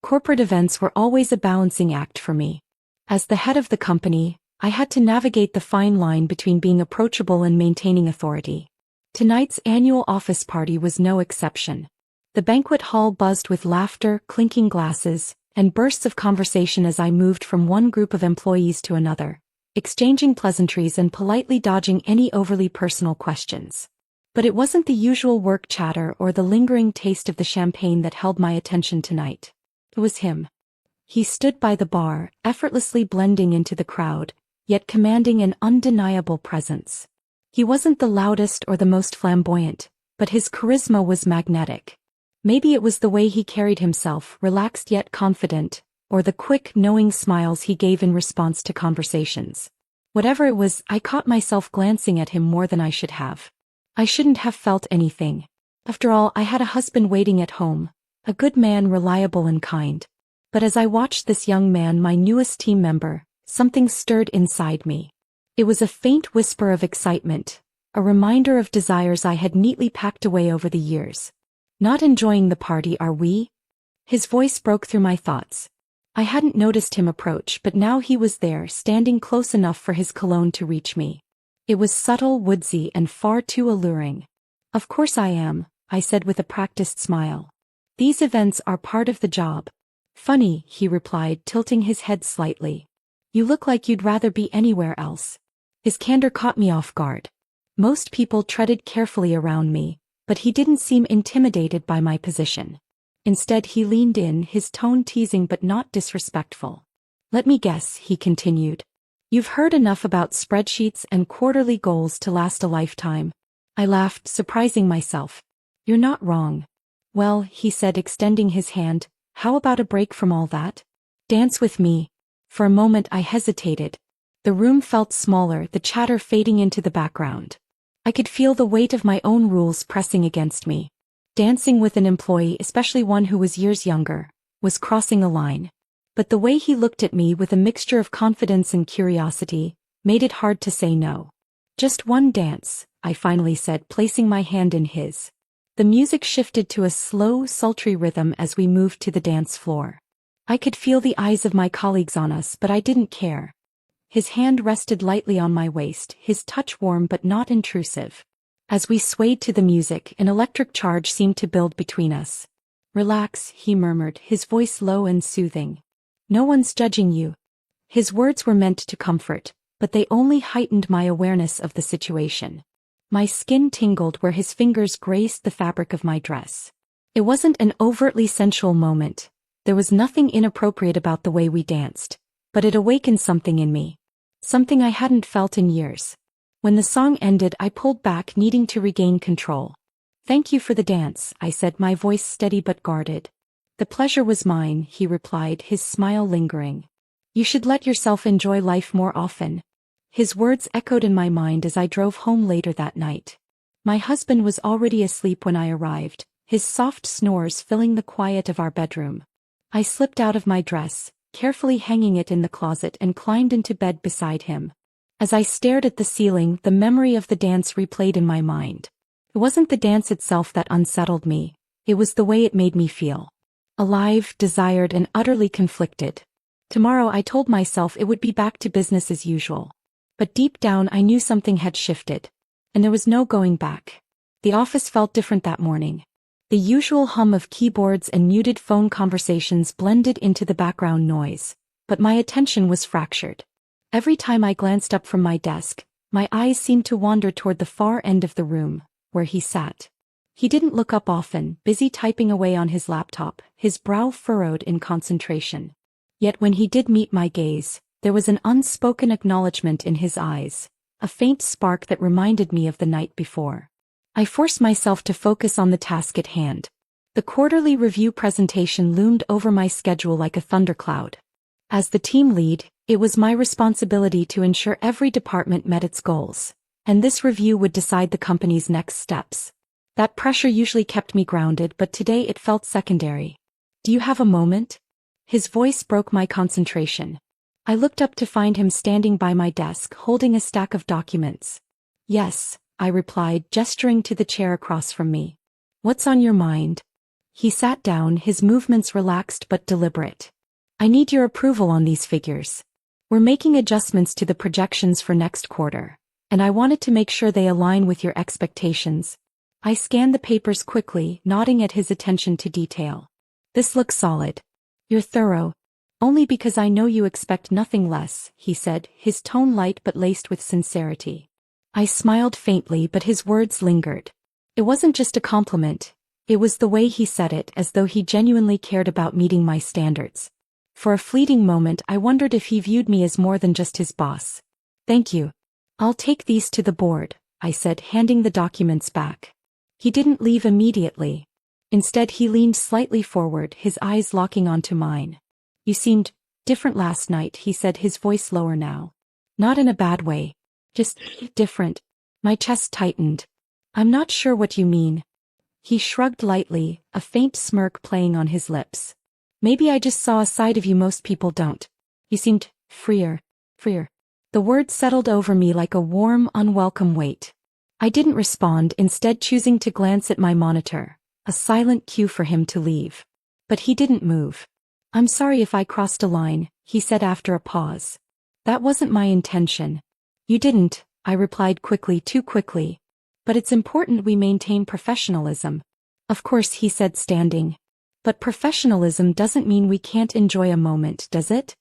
Corporate events were always a balancing act for me. As the head of the company, I had to navigate the fine line between being approachable and maintaining authority. Tonight's annual office party was no exception. The banquet hall buzzed with laughter, clinking glasses, and bursts of conversation as I moved from one group of employees to another, exchanging pleasantries and politely dodging any overly personal questions. But it wasn't the usual work chatter or the lingering taste of the champagne that held my attention tonight. It was him. He stood by the bar, effortlessly blending into the crowd, yet commanding an undeniable presence. He wasn't the loudest or the most flamboyant, but his charisma was magnetic. Maybe it was the way he carried himself, relaxed yet confident, or the quick, knowing smiles he gave in response to conversations. Whatever it was, I caught myself glancing at him more than I should have. I shouldn't have felt anything. After all, I had a husband waiting at home, a good man, reliable and kind. But as I watched this young man, my newest team member, something stirred inside me. It was a faint whisper of excitement, a reminder of desires I had neatly packed away over the years. Not enjoying the party, are we? His voice broke through my thoughts. I hadn't noticed him approach, but now he was there, standing close enough for his cologne to reach me. It was subtle, woodsy, and far too alluring. Of course I am, I said with a practiced smile. These events are part of the job. Funny, he replied, tilting his head slightly. You look like you'd rather be anywhere else. His candor caught me off guard. Most people treaded carefully around me, but he didn't seem intimidated by my position. Instead, he leaned in, his tone teasing but not disrespectful. Let me guess, he continued. You've heard enough about spreadsheets and quarterly goals to last a lifetime. I laughed, surprising myself. You're not wrong. Well, he said, extending his hand, how about a break from all that? Dance with me. For a moment I hesitated. The room felt smaller, the chatter fading into the background. I could feel the weight of my own rules pressing against me. Dancing with an employee, especially one who was years younger, was crossing a line. But the way he looked at me with a mixture of confidence and curiosity made it hard to say no. Just one dance, I finally said, placing my hand in his. The music shifted to a slow, sultry rhythm as we moved to the dance floor. I could feel the eyes of my colleagues on us, but I didn't care. His hand rested lightly on my waist, his touch warm but not intrusive. As we swayed to the music, an electric charge seemed to build between us. Relax, he murmured, his voice low and soothing. No one's judging you. His words were meant to comfort, but they only heightened my awareness of the situation. My skin tingled where his fingers graced the fabric of my dress. It wasn't an overtly sensual moment. There was nothing inappropriate about the way we danced, but it awakened something in me. Something I hadn't felt in years. When the song ended, I pulled back, needing to regain control. Thank you for the dance, I said, my voice steady but guarded. The pleasure was mine, he replied, his smile lingering. You should let yourself enjoy life more often. His words echoed in my mind as I drove home later that night. My husband was already asleep when I arrived, his soft snores filling the quiet of our bedroom. I slipped out of my dress, carefully hanging it in the closet, and climbed into bed beside him. As I stared at the ceiling, the memory of the dance replayed in my mind. It wasn't the dance itself that unsettled me, it was the way it made me feel. Alive, desired, and utterly conflicted. Tomorrow, I told myself, it would be back to business as usual. But deep down I knew something had shifted. And there was no going back. The office felt different that morning. The usual hum of keyboards and muted phone conversations blended into the background noise, but my attention was fractured. Every time I glanced up from my desk, my eyes seemed to wander toward the far end of the room, where he sat. He didn't look up often, busy typing away on his laptop, his brow furrowed in concentration. Yet when he did meet my gaze, there was an unspoken acknowledgement in his eyes, a faint spark that reminded me of the night before. I forced myself to focus on the task at hand. The quarterly review presentation loomed over my schedule like a thundercloud. As the team lead, it was my responsibility to ensure every department met its goals, and this review would decide the company's next steps. That pressure usually kept me grounded, but today it felt secondary. Do you have a moment? His voice broke my concentration. I looked up to find him standing by my desk, holding a stack of documents. Yes, I replied, gesturing to the chair across from me. What's on your mind? He sat down, his movements relaxed but deliberate. I need your approval on these figures. We're making adjustments to the projections for next quarter, and I wanted to make sure they align with your expectations. I scanned the papers quickly, nodding at his attention to detail. This looks solid. You're thorough. Only because I know you expect nothing less, he said, his tone light but laced with sincerity. I smiled faintly, but his words lingered. It wasn't just a compliment. It was the way he said it, as though he genuinely cared about meeting my standards. For a fleeting moment I wondered if he viewed me as more than just his boss. Thank you. I'll take these to the board, I said, handing the documents back. He didn't leave immediately. Instead he leaned slightly forward, his eyes locking onto mine. You seemed different last night, he said, his voice lower now. Not in a bad way. Just different. My chest tightened. I'm not sure what you mean. He shrugged lightly, a faint smirk playing on his lips. Maybe I just saw a side of you most people don't. You seemed freer. The words settled over me like a warm, unwelcome weight. I didn't respond, instead choosing to glance at my monitor, a silent cue for him to leave. But he didn't move. I'm sorry if I crossed a line, he said after a pause. That wasn't my intention. You didn't, I replied quickly, too quickly. But it's important we maintain professionalism. Of course, he said, standing. But professionalism doesn't mean we can't enjoy a moment, does it?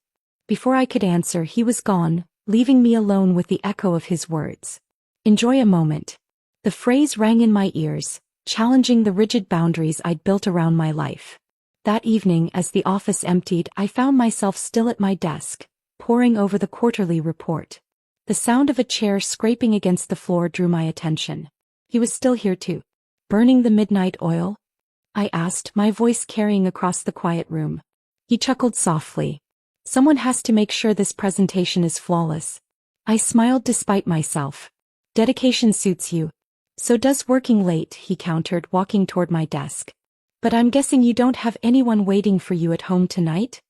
Before I could answer, he was gone, leaving me alone with the echo of his words. Enjoy a moment. The phrase rang in my ears, challenging the rigid boundaries I'd built around my life. That evening, as the office emptied, I found myself still at my desk, poring over the quarterly report. The sound of a chair scraping against the floor drew my attention. He was still here too. Burning the midnight oil? I asked, my voice carrying across the quiet room. He chuckled softly. Someone has to make sure this presentation is flawless. I smiled despite myself. Dedication suits you. So does working late, he countered, walking toward my desk. But I'm guessing you don't have anyone waiting for you at home tonight?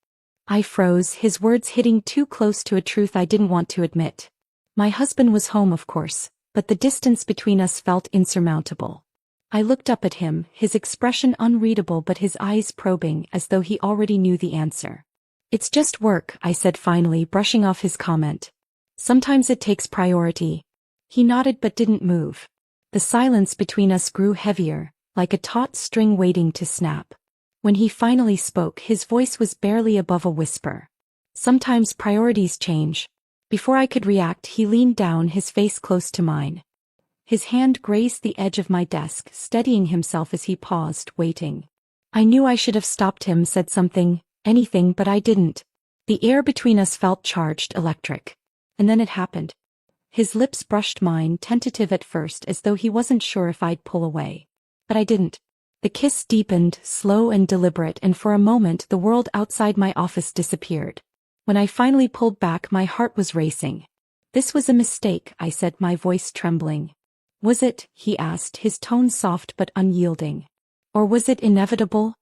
I froze, his words hitting too close to a truth I didn't want to admit. My husband was home, of course, but the distance between us felt insurmountable. I looked up at him, his expression unreadable but his eyes probing, as though he already knew the answer. It's just work, I said finally, brushing off his comment. Sometimes it takes priority. He nodded but didn't move. The silence between us grew heavier, like a taut string waiting to snap. When he finally spoke, his voice was barely above a whisper. Sometimes priorities change. Before I could react, he leaned down, his face close to mine. His hand grazed the edge of my desk, steadying himself as he paused, waiting. I knew I should have stopped him, said something, anything, but I didn't. The air between us felt charged, electric. And then it happened. His lips brushed mine, tentative at first, as though he wasn't sure if I'd pull away. But I didn't. The kiss deepened, slow and deliberate, and for a moment the world outside my office disappeared. When I finally pulled back, my heart was racing. This was a mistake, I said, my voice trembling. Was it? He asked, his tone soft but unyielding. Or was it inevitable?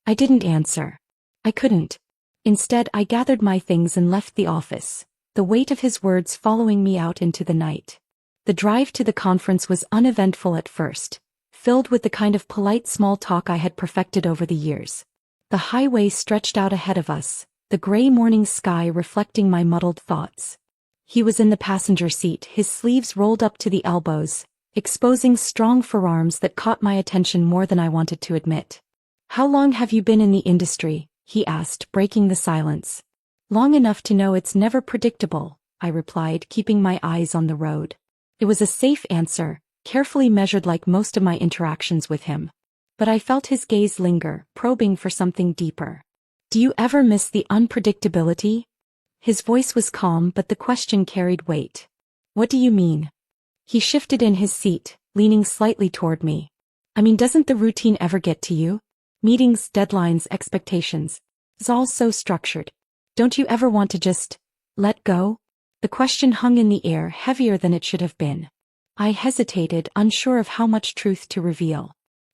I didn't answer. I couldn't. Instead, I gathered my things and left the office, the weight of his words following me out into the night. The drive to the conference was uneventful at first, filled with the kind of polite small talk I had perfected over the years. The highway stretched out ahead of us, the gray morning sky reflecting my muddled thoughts. He was in the passenger seat, his sleeves rolled up to the elbows, exposing strong forearms that caught my attention more than I wanted to admit. How long have you been in the industry? He asked, breaking the silence. Long enough to know it's never predictable, I replied, keeping my eyes on the road. It was a safe answer, carefully measured like most of my interactions with him. But I felt his gaze linger, probing for something deeper. Do you ever miss the unpredictability? His voice was calm, but the question carried weight. What do you mean? He shifted in his seat, leaning slightly toward me. I mean, doesn't the routine ever get to you? Meetings, deadlines, expectations. It's all so structured. Don't you ever want to just let go? The question hung in the air, heavier than it should have been. I hesitated, unsure of how much truth to reveal.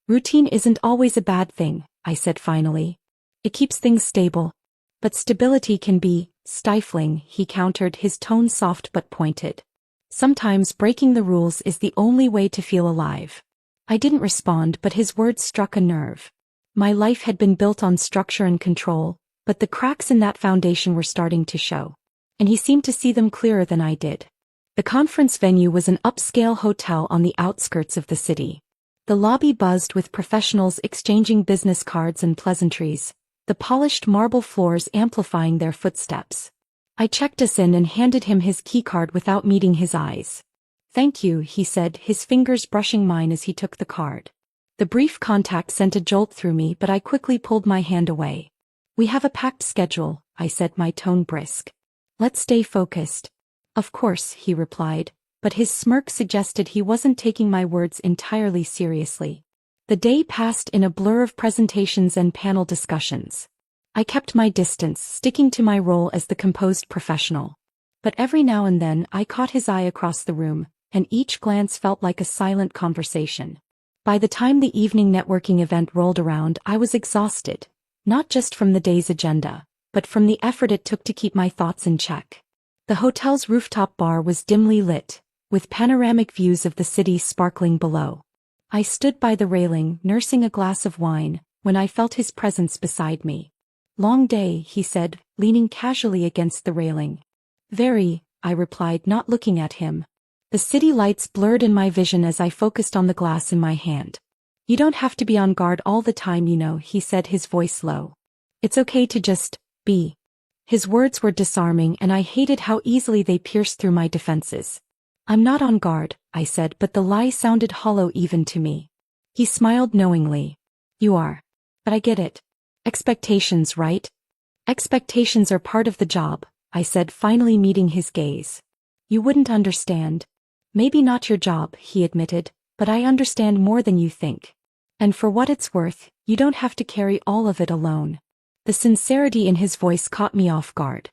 Routine isn't always a bad thing, I said finally. It keeps things stable. But stability can be stifling, he countered, his tone soft but pointed. Sometimes breaking the rules is the only way to feel alive. I didn't respond, but his words struck a nerve. My life had been built on structure and control, but the cracks in that foundation were starting to show. And he seemed to see them clearer than I did. The conference venue was an upscale hotel on the outskirts of the city. The lobby buzzed with professionals exchanging business cards and pleasantries, the polished marble floors amplifying their footsteps. I checked us in and handed him his keycard without meeting his eyes. "Thank you," he said, his fingers brushing mine as he took the card. The brief contact sent a jolt through me, but I quickly pulled my hand away. "We have a packed schedule," I said, my tone brisk. "Let's stay focused." "Of course," he replied, but his smirk suggested he wasn't taking my words entirely seriously. The day passed in a blur of presentations and panel discussions. I kept my distance, sticking to my role as the composed professional. But every now and then I caught his eye across the room, and each glance felt like a silent conversation. By the time the evening networking event rolled around, I was exhausted, not just from the day's agenda, but from the effort it took to keep my thoughts in check. The hotel's rooftop bar was dimly lit, with panoramic views of the city sparkling below. I stood by the railing, nursing a glass of wine, when I felt his presence beside me. "Long day," he said, leaning casually against the railing. "Very," I replied, not looking at him. The city lights blurred in my vision as I focused on the glass in my hand. "You don't have to be on guard all the time, you know," he said, his voice low. "It's okay to just be." His words were disarming, and I hated how easily they pierced through my defenses. "I'm not on guard," I said, but the lie sounded hollow even to me. He smiled knowingly. "You are. But I get it. Expectations, right?" "Expectations are part of the job," I said, finally meeting his gaze. "You wouldn't understand." "Maybe not your job," he admitted, "but I understand more than you think. And for what it's worth, you don't have to carry all of it alone." The sincerity in his voice caught me off guard.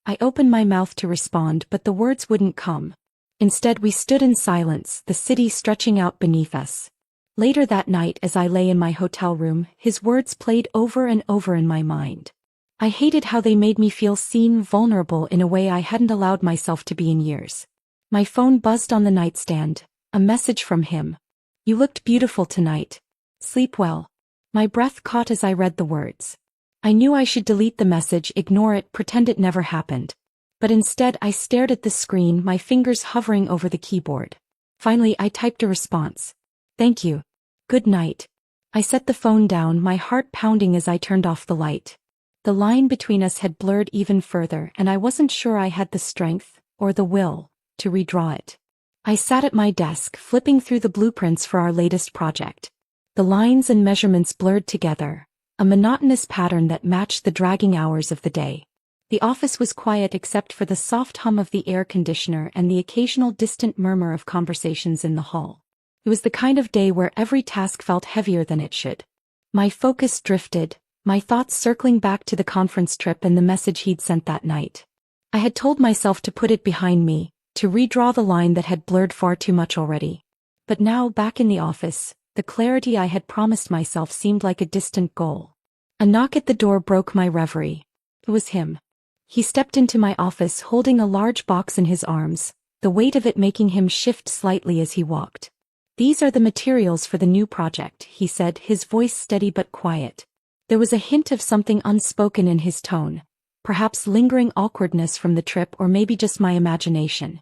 I opened my mouth to respond, but the words wouldn't come. Instead, we stood in silence, the city stretching out beneath us. Later that night, as I lay in my hotel room, his words played over and over in my mind. I hated how they made me feel seen, vulnerable in a way I hadn't allowed myself to be in years. My phone buzzed on the nightstand, a message from him. "You looked beautiful tonight. Sleep well." My breath caught as I read the words. I knew I should delete the message, ignore it, pretend it never happened. But instead I stared at the screen, my fingers hovering over the keyboard. Finally I typed a response. "Thank you. Good night." I set the phone down, my heart pounding as I turned off the light. The line between us had blurred even further, and I wasn't sure I had the strength, or the will, to redraw it. I sat at my desk, flipping through the blueprints for our latest project. The lines and measurements blurred together, a monotonous pattern that matched the dragging hours of the day. The office was quiet except for the soft hum of the air conditioner and the occasional distant murmur of conversations in the hall. It was the kind of day where every task felt heavier than it should. My focus drifted, my thoughts circling back to the conference trip and the message he'd sent that night. I had told myself to put it behind me, to redraw the line that had blurred far too much already. But now, back in the office, the clarity I had promised myself seemed like a distant goal. A knock at the door broke my reverie. It was him. He stepped into my office holding a large box in his arms, the weight of it making him shift slightly as he walked. "These are the materials for the new project," he said, his voice steady but quiet. There was a hint of something unspoken in his tone, perhaps lingering awkwardness from the trip or maybe just my imagination.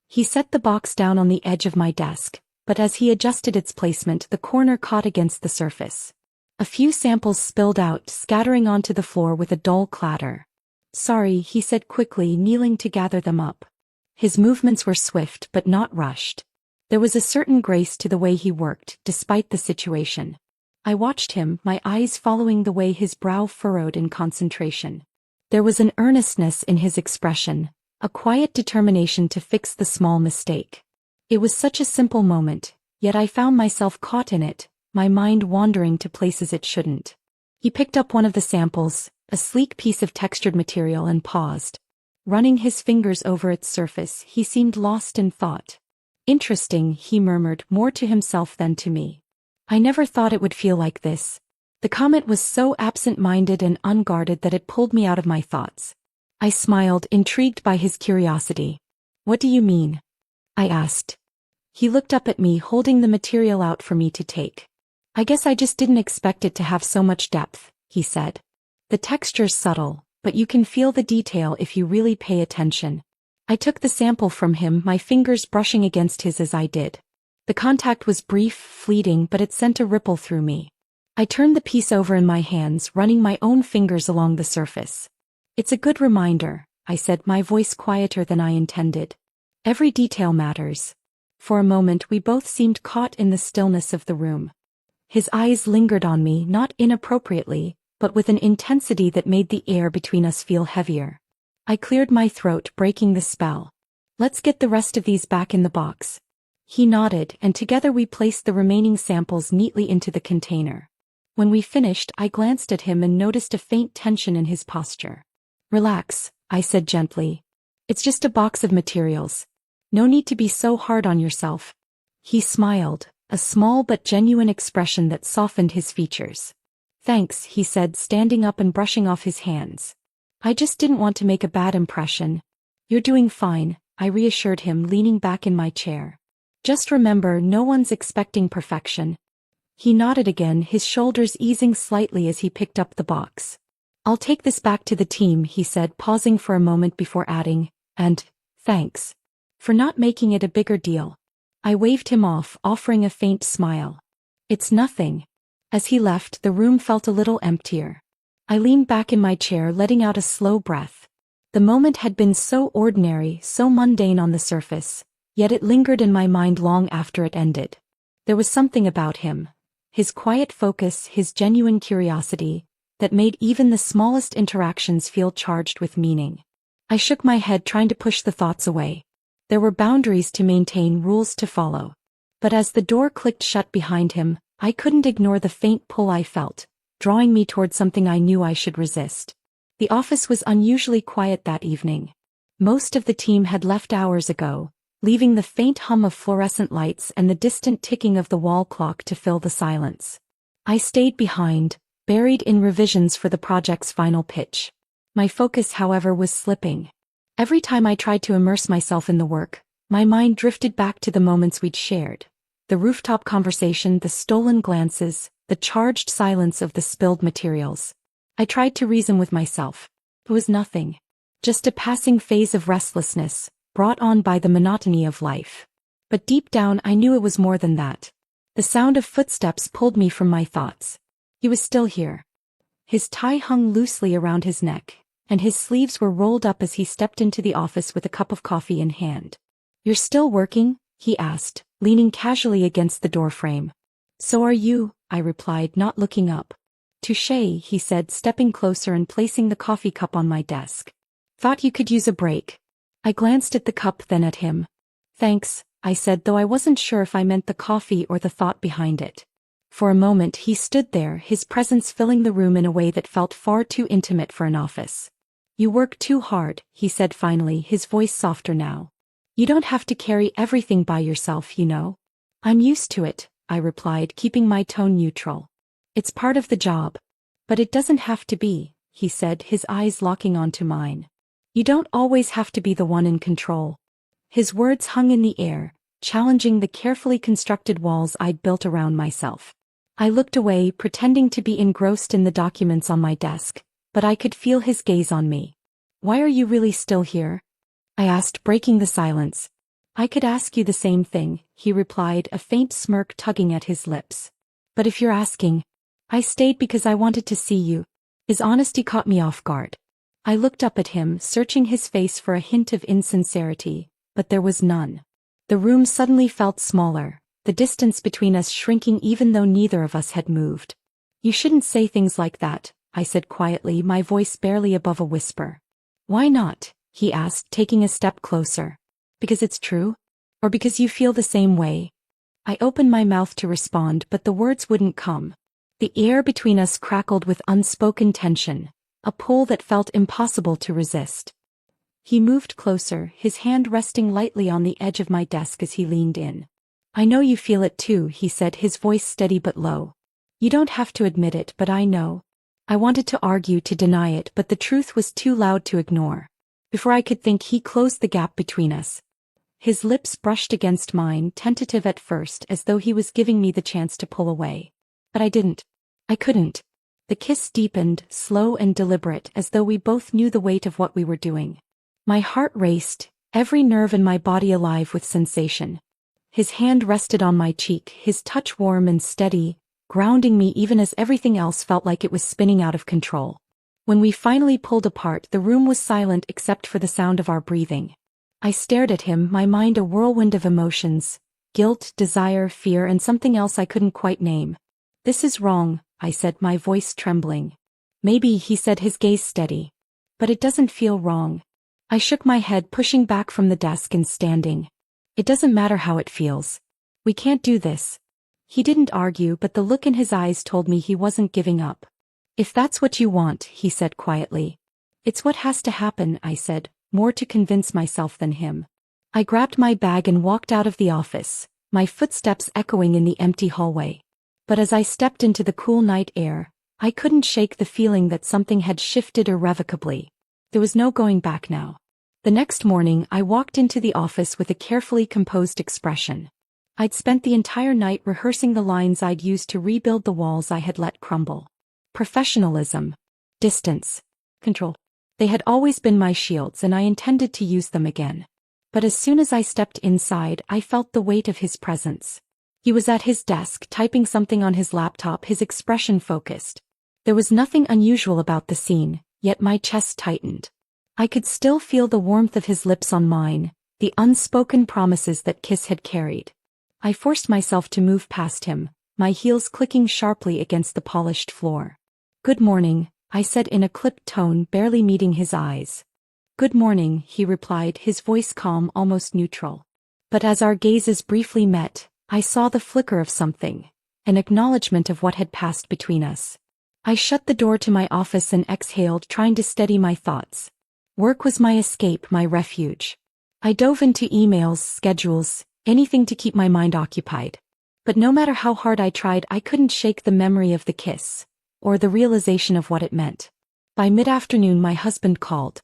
He set the box down on the edge of my desk, but as he adjusted its placement, the corner caught against the surface. A few samples spilled out, scattering onto the floor with a dull clatter. "Sorry," he said quickly, kneeling to gather them up. His movements were swift but not rushed. There was a certain grace to the way he worked, despite the situation. I watched him, my eyes following the way his brow furrowed in concentration. There was an earnestness in his expression, a quiet determination to fix the small mistake. It was such a simple moment, yet I found myself caught in it, my mind wandering to places it shouldn't. He picked up one of the samples, a sleek piece of textured material, and paused. Running his fingers over its surface, he seemed lost in thought. "Interesting," he murmured, more to himself than to me. "I never thought it would feel like this." The comment was so absent-minded and unguarded that it pulled me out of my thoughts. I smiled, intrigued by his curiosity. "What do you mean?" I asked. He looked up at me, holding the material out for me to take. I guess I just didn't expect it to have so much depth, he said. The texture's subtle, but you can feel the detail if you really pay attention. I took the sample from him, my fingers brushing against his as I did. The contact was brief, fleeting, but it sent a ripple through me. I turned the piece over in my hands, running my own fingers along the surface. It's a good reminder, I said, my voice quieter than I intended. Every detail matters. For a moment we both seemed caught in the stillness of the room. His eyes lingered on me, not inappropriately, but with an intensity that made the air between us feel heavier. I cleared my throat, breaking the spell. Let's get the rest of these back in the box. He nodded, and together we placed the remaining samples neatly into the container. When we finished, I glanced at him and noticed a faint tension in his posture. Relax, I said gently. It's just a box of materials. No need to be so hard on yourself. He smiled, a small but genuine expression that softened his features. Thanks, he said, standing up and brushing off his hands. I just didn't want to make a bad impression. You're doing fine, I reassured him, leaning back in my chair. Just remember, no one's expecting perfection. He nodded again, his shoulders easing slightly as he picked up the box. I'll take this back to the team, he said, pausing for a moment before adding, and, thanks. For not making it a bigger deal. I waved him off, offering a faint smile. It's nothing. As he left, the room felt a little emptier. I leaned back in my chair, letting out a slow breath. The moment had been so ordinary, so mundane on the surface, yet it lingered in my mind long after it ended. There was something about him. His quiet focus, his genuine curiosity, that made even the smallest interactions feel charged with meaning. I shook my head, trying to push the thoughts away. There were boundaries to maintain, rules to follow. But as the door clicked shut behind him, I couldn't ignore the faint pull I felt, drawing me toward something I knew I should resist. The office was unusually quiet that evening. Most of the team had left hours ago, leaving the faint hum of fluorescent lights and the distant ticking of the wall clock to fill the silence. I stayed behind, buried in revisions for the project's final pitch. My focus, however, was slipping. Every time I tried to immerse myself in the work, my mind drifted back to the moments we'd shared. The rooftop conversation, the stolen glances, the charged silence of the spilled materials. I tried to reason with myself. It was nothing. Just a passing phase of restlessness, brought on by the monotony of life. But deep down I knew it was more than that. The sound of footsteps pulled me from my thoughts. He was still here. His tie hung loosely around his neck, and his sleeves were rolled up as he stepped into the office with a cup of coffee in hand. "You're still working?" he asked, leaning casually against the doorframe. "So are you," I replied, not looking up. "Touché," he said, stepping closer and placing the coffee cup on my desk. "Thought you could use a break." I glanced at the cup, then at him. "Thanks," I said, though I wasn't sure if I meant the coffee or the thought behind it. For a moment he stood there, his presence filling the room in a way that felt far too intimate for an office. "You work too hard," he said finally, his voice softer now. "You don't have to carry everything by yourself, you know." "I'm used to it," I replied, keeping my tone neutral. "It's part of the job." "But it doesn't have to be," he said, his eyes locking onto mine. "You don't always have to be the one in control." His words hung in the air, challenging the carefully constructed walls I'd built around myself. I looked away, pretending to be engrossed in the documents on my desk, but I could feel his gaze on me. "Why are you really still here?" I asked, breaking the silence. "I could ask you the same thing," he replied, a faint smirk tugging at his lips. "But if you're asking, I stayed because I wanted to see you." His honesty caught me off guard. I looked up at him, searching his face for a hint of insincerity, but there was none. The room suddenly felt smaller, the distance between us shrinking even though neither of us had moved. "You shouldn't say things like that," I said quietly, my voice barely above a whisper. "Why not?" he asked, taking a step closer. "Because it's true? Or because you feel the same way?" I opened my mouth to respond, but the words wouldn't come. The air between us crackled with unspoken tension, a pull that felt impossible to resist. He moved closer, his hand resting lightly on the edge of my desk as he leaned in. "I know you feel it too," he said, his voice steady but low. "You don't have to admit it, but I know." I wanted to argue, to deny it, but the truth was too loud to ignore. Before I could think, he closed the gap between us. His lips brushed against mine, tentative at first, as though he was giving me the chance to pull away. But I didn't. I couldn't. The kiss deepened, slow and deliberate, as though we both knew the weight of what we were doing. My heart raced, every nerve in my body alive with sensation. His hand rested on my cheek, his touch warm and steady, grounding me even as everything else felt like it was spinning out of control. When we finally pulled apart, the room was silent except for the sound of our breathing. I stared at him, my mind a whirlwind of emotions, guilt, desire, fear, and something else I couldn't quite name. "This is wrong," I said, my voice trembling. "Maybe," he said, his gaze steady. "But it doesn't feel wrong." I shook my head, pushing back from the desk and standing. "It doesn't matter how it feels. We can't do this." He didn't argue, but the look in his eyes told me he wasn't giving up. "If that's what you want," he said quietly. "It's what has to happen," I said, more to convince myself than him. I grabbed my bag and walked out of the office, my footsteps echoing in the empty hallway. But as I stepped into the cool night air, I couldn't shake the feeling that something had shifted irrevocably. There was no going back now. The next morning, I walked into the office with a carefully composed expression. I'd spent the entire night rehearsing the lines I'd used to rebuild the walls I had let crumble. Professionalism, distance, control. They had always been my shields, and I intended to use them again. But as soon as I stepped inside, I felt the weight of his presence. He was at his desk, typing something on his laptop, his expression focused. There was nothing unusual about the scene, yet my chest tightened. I could still feel the warmth of his lips on mine, the unspoken promises that kiss had carried. I forced myself to move past him, my heels clicking sharply against the polished floor. "Good morning," I said in a clipped tone, barely meeting his eyes. "Good morning," he replied, his voice calm, almost neutral. But as our gazes briefly met, I saw the flicker of something, an acknowledgement of what had passed between us. I shut the door to my office and exhaled, trying to steady my thoughts. Work was my escape, my refuge. I dove into emails, schedules, anything to keep my mind occupied. But no matter how hard I tried, I couldn't shake the memory of the kiss, or the realization of what it meant. By mid-afternoon, my husband called.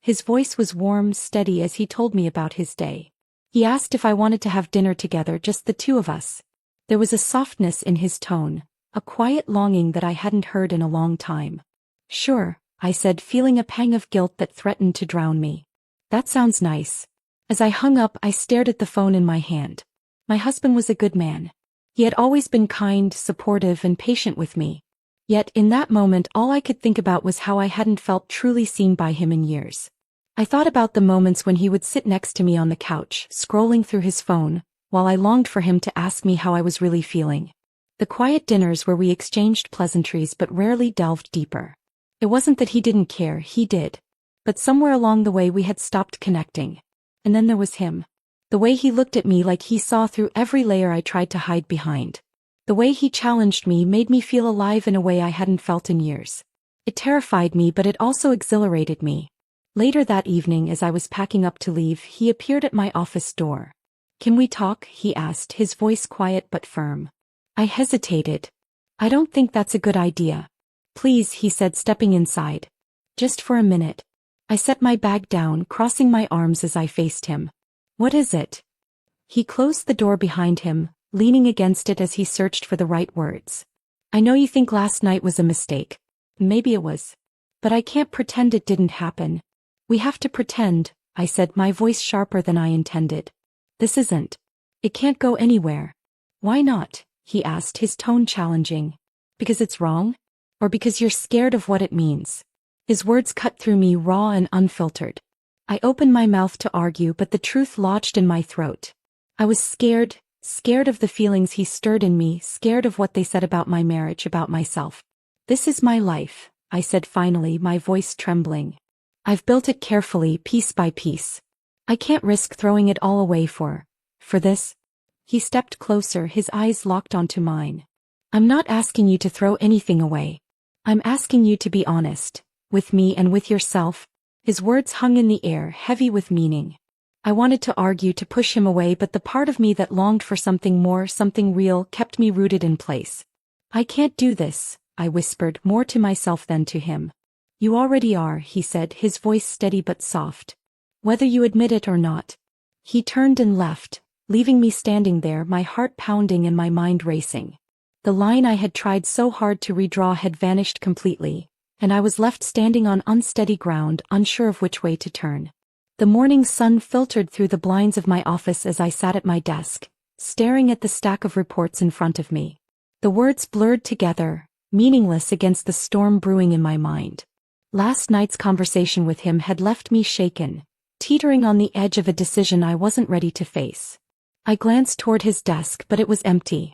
His voice was warm, steady as he told me about his day. He asked if I wanted to have dinner together, just the two of us. There was a softness in his tone, a quiet longing that I hadn't heard in a long time. "Sure," I said, feeling a pang of guilt that threatened to drown me. "That sounds nice." As I hung up, I stared at the phone in my hand. My husband was a good man. He had always been kind, supportive, and patient with me. Yet in that moment, all I could think about was how I hadn't felt truly seen by him in years. I thought about the moments when he would sit next to me on the couch, scrolling through his phone, while I longed for him to ask me how I was really feeling. The quiet dinners where we exchanged pleasantries but rarely delved deeper. It wasn't that he didn't care, he did. But somewhere along the way we had stopped connecting. And then there was him. The way he looked at me, like he saw through every layer I tried to hide behind. The way he challenged me made me feel alive in a way I hadn't felt in years. It terrified me, but it also exhilarated me. Later that evening, as I was packing up to leave, he appeared at my office door. "Can we talk?" he asked, his voice quiet but firm. I hesitated. "I don't think that's a good idea." "Please," he said, stepping inside. "Just for a minute." I set my bag down, crossing my arms as I faced him. "What is it?" He closed the door behind him, leaning against it as he searched for the right words. "I know you think last night was a mistake. Maybe it was. But I can't pretend it didn't happen. We have to pretend," I said, my voice sharper than I intended. "This isn't. It can't go anywhere." "Why not?" he asked, his tone challenging. "Because it's wrong? Or because you're scared of what it means?" His words cut through me, raw and unfiltered. I opened my mouth to argue, but the truth lodged in my throat. I was scared of the feelings he stirred in me, scared of what they said about my marriage, about myself. "This is my life," I said finally, my voice trembling. "I've built it carefully, piece by piece. I can't risk throwing it all away for this." He stepped closer, his eyes locked onto mine. "I'm not asking you to throw anything away. I'm asking you to be honest, with me and with yourself." His words hung in the air, heavy with meaning. I wanted to argue, to push him away, but the part of me that longed for something more, something real, kept me rooted in place. "I can't do this," I whispered, more to myself than to him. "You already are," he said, his voice steady but soft. "Whether you admit it or not." He turned and left, leaving me standing there, my heart pounding and my mind racing. The line I had tried so hard to redraw had vanished completely, and I was left standing on unsteady ground, unsure of which way to turn. The morning sun filtered through the blinds of my office as I sat at my desk, staring at the stack of reports in front of me. The words blurred together, meaningless against the storm brewing in my mind. Last night's conversation with him had left me shaken, teetering on the edge of a decision I wasn't ready to face. I glanced toward his desk, but it was empty.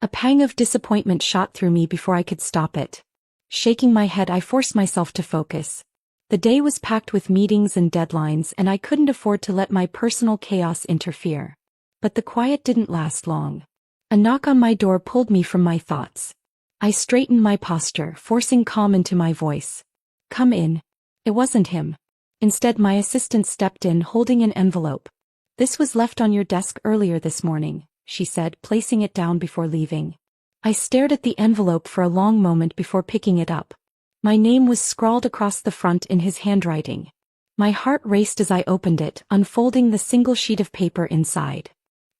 A pang of disappointment shot through me before I could stop it. Shaking my head, I forced myself to focus. The day was packed with meetings and deadlines, and I couldn't afford to let my personal chaos interfere. But the quiet didn't last long. A knock on my door pulled me from my thoughts. I straightened my posture, forcing calm into my voice. "Come in." It wasn't him. Instead, my assistant stepped in, holding an envelope. "This was left on your desk earlier this morning," she said, placing it down before leaving. I stared at the envelope for a long moment before picking it up. My name was scrawled across the front in his handwriting. My heart raced as I opened it, unfolding the single sheet of paper inside.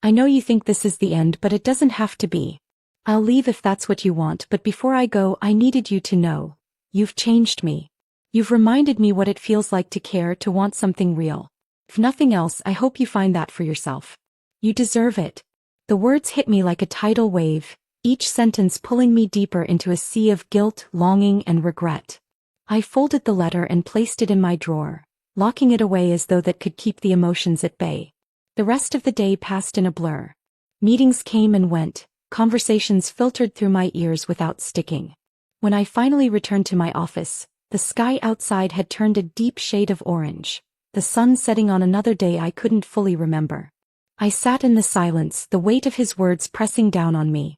"I know you think this is the end, but it doesn't have to be. I'll leave if that's what you want, but before I go, I needed you to know. You've changed me. You've reminded me what it feels like to care, to want something real. If nothing else, I hope you find that for yourself. You deserve it." The words hit me like a tidal wave, each sentence pulling me deeper into a sea of guilt, longing, and regret. I folded the letter and placed it in my drawer, locking it away as though that could keep the emotions at bay. The rest of the day passed in a blur. Meetings came and went, conversations filtered through my ears without sticking. When I finally returned to my office, the sky outside had turned a deep shade of orange, the sun setting on another day I couldn't fully remember. I sat in the silence, the weight of his words pressing down on me.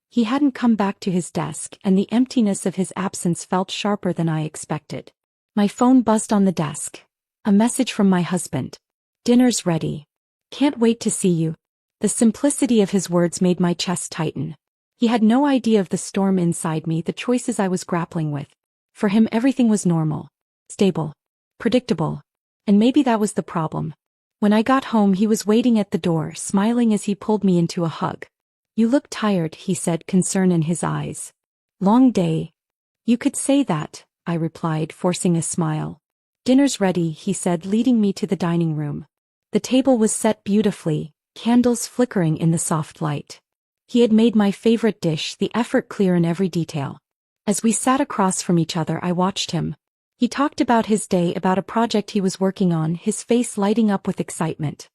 He hadn't come back to his desk, and the emptiness of his absence felt sharper than I expected. My phone buzzed on the desk. A message from my husband. "Dinner's ready. Can't wait to see you." The simplicity of his words made my chest tighten. He had no idea of the storm inside me, the choices I was grappling with. For him, everything was normal, stable, predictable. And maybe that was the problem. When I got home, he was waiting at the door, smiling as he pulled me into a hug. "You look tired," he said, concern in his eyes. "Long day." "You could say that," I replied, forcing a smile. "Dinner's ready," he said, leading me to the dining room. The table was set beautifully, candles flickering in the soft light. He had made my favorite dish, the effort clear in every detail. As we sat across from each other, I watched him. He talked about his day, about a project he was working on, his face lighting up with excitement.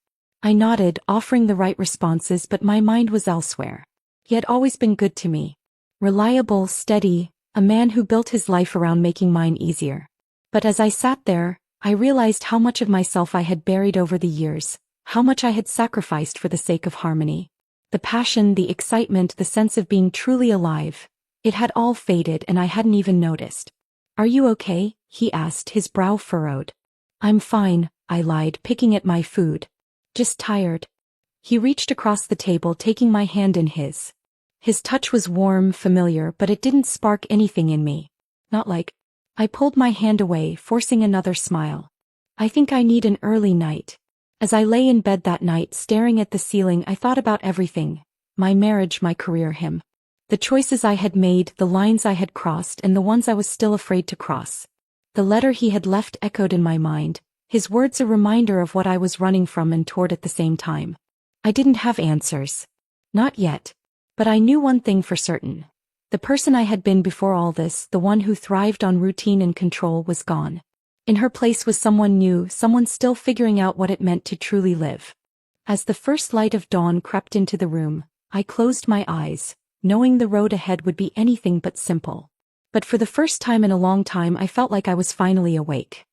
I nodded, offering the right responses, but my mind was elsewhere. He had always been good to me. Reliable, steady, a man who built his life around making mine easier. But as I sat there, I realized how much of myself I had buried over the years, how much I had sacrificed for the sake of harmony. The passion, the excitement, the sense of being truly alive. It had all faded, and I hadn't even noticed. "Are you okay?" he asked, his brow furrowed. "I'm fine," I lied, picking at my food. "Just tired." He reached across the table, taking my hand in his. His touch was warm, familiar, but it didn't spark anything in me. Not like. I pulled my hand away, forcing another smile. "I think I need an early night." As I lay in bed that night, staring at the ceiling, I thought about everything. My marriage, my career, him. The choices I had made, the lines I had crossed, and the ones I was still afraid to cross. The letter he had left echoed in my mind, his words a reminder of what I was running from and toward at the same time. I didn't have answers. Not yet. But I knew one thing for certain. The person I had been before all this, the one who thrived on routine and control, was gone. In her place was someone new, someone still figuring out what it meant to truly live. As the first light of dawn crept into the room, I closed my eyes, knowing the road ahead would be anything but simple. But for the first time in a long time, I felt like I was finally awake.